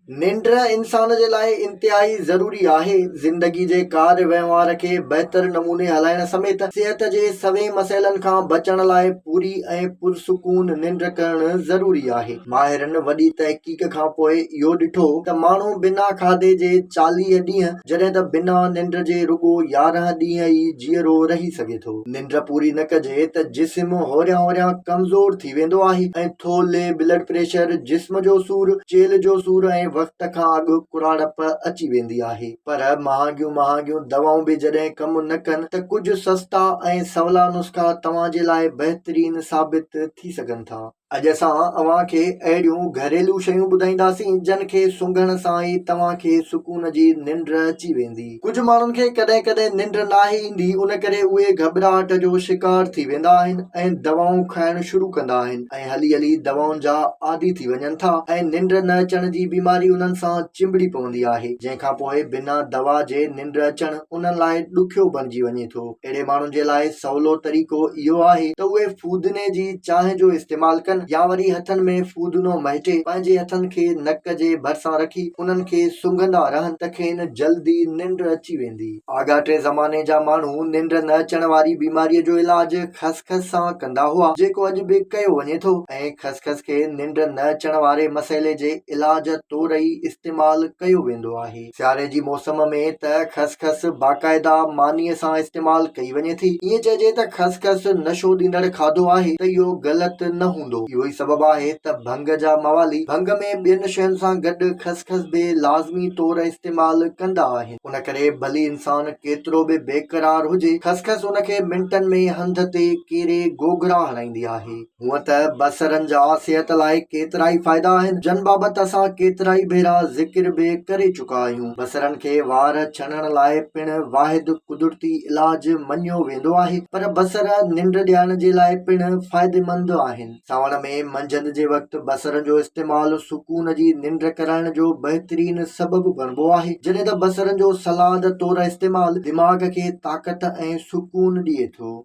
निंड इंसान जे लाइ इंतिहाई ज़रूरी आहे। ज़िंदगी जे कार्य वहिंवार खे बहितर नमूने हलाइण समेत सिहत जे सभई मसइलनि खां बचण लाइ पूरी ऐं पुरसुकून निंड करणु ज़रूरी आहे। माहिरनि वॾी तहक़ीक़ खां पोइ इहो ॾिठो त माण्हू बिना खाधे जे 40 ॾींहं जॾहिं त बिना निंड जे रुॻो 11 ॾींहं ई जीअरो रही सघे थो। निंड पूरी न कजे त जिस्म होरियां होरियां कमज़ोर थी वेंदो आहे ऐं थोले ब्लड प्रेशर, जिस्म जो सूर, चेल जो सूर ऐं वक़्त खां अॻु कुराड़प अची वेंदी आहे। पर महांगियूं दवाऊं बि जॾहिं कमु न कनि त कुझु सस्ता ऐं सवला नुस्ख़ा तव्हां जे लाइ बहितरीन साबित थी सघनि था। अॼु असां अव्हां खे अहिड़ियूं घरेलू शयूं ॿुधाईंदासीं जिन खे सुंघण सां ई तव्हां खे सुकून जी निंड अची वेंदी। कुझु माण्हुनि खे कॾहिं कॾहिं निंड नाहे ईंदी, उन करे उहे घबराहट जो शिकार थी वेंदा आहिनि ऐं दवाऊं खाइण शुरू कंदा आहिनि ऐं हली हली दवाउनि जा आदी थी वञनि था ऐं निंड न अचण जी बीमारी उन्हनि सां चिंबड़ी पवंदी आहे, जंहिंखां पोइ बिना दवा जे निंड अचणु उन्हनि लाइ ॾुखियो बणिजी वञे थो। अहिड़े माण्हुनि जे लाइ सवलो तरीक़ो इहो आहे त उहे फूदने जी चांहि जो इस्तेमालु कनि या वरी हथनि में फूदनो महिटे पंहिंजे हथनि खे नक जे भरिसां रखी उन्हनि खे सुंघंदा रहनि त खेनि जल्दी निंड अची वेंदी। आगाटे ज़माने जा माण्हू निंड न अचण वारी बीमारीअ जो इलाज खसखस सां कंदा हुआ, जेको अॼु बि कयो वञे थो ऐं खसखस खे निंड न अचण वारे मसइले जे इलाज तौर ई इस्तेमालु कयो वेंदो आहे। सियारे जी मौसम में त खसखस बाक़ाइदा मानीअ सां इस्तेमालु कई वञे थी। ईअं चइजे त खसखस नशो ॾींदड़ खाधो आहे त इहो ग़लति न हूंदो। इहो ई सबबु आहे त भंग जा मवाली भंग में ॿियनि शयुनि सां गॾु खसखस बि लाज़मी तौर इस्तेमालु कंदा आहिनि। उन करे भली इंसान केतिरो बि बेक़रार हुजे, खसखस उनखे मिंटनि में हंध ते केरे गोगरा हणाईंदी आहे। हूअं त बसरनि जा सिहत लाइ केतिरा ई फ़ाइदा आहिनि, जन बाबति असां केतिरा ई भेरा ज़िक्र बि करे चुका आहियूं। बसरनि खे वार छणण लाइ पिण वाहिद कुदरती इलाज मञियो वेंदो आहे, पर बसर निंड ॾियण जे लाइ पिण फ़ाइदेमंद आहिनि। सावण में मंझंदि जे वक़्तु बसरनि जो इस्तेमालु सुकून जी निंड कराइण जो बहितरीन सबबु बणिबो आहे, जॾहिं त बसरनि जो सलाद तौर इस्तेमालु दिमाग़ खे ताक़त ऐं सुकून ॾिए थो।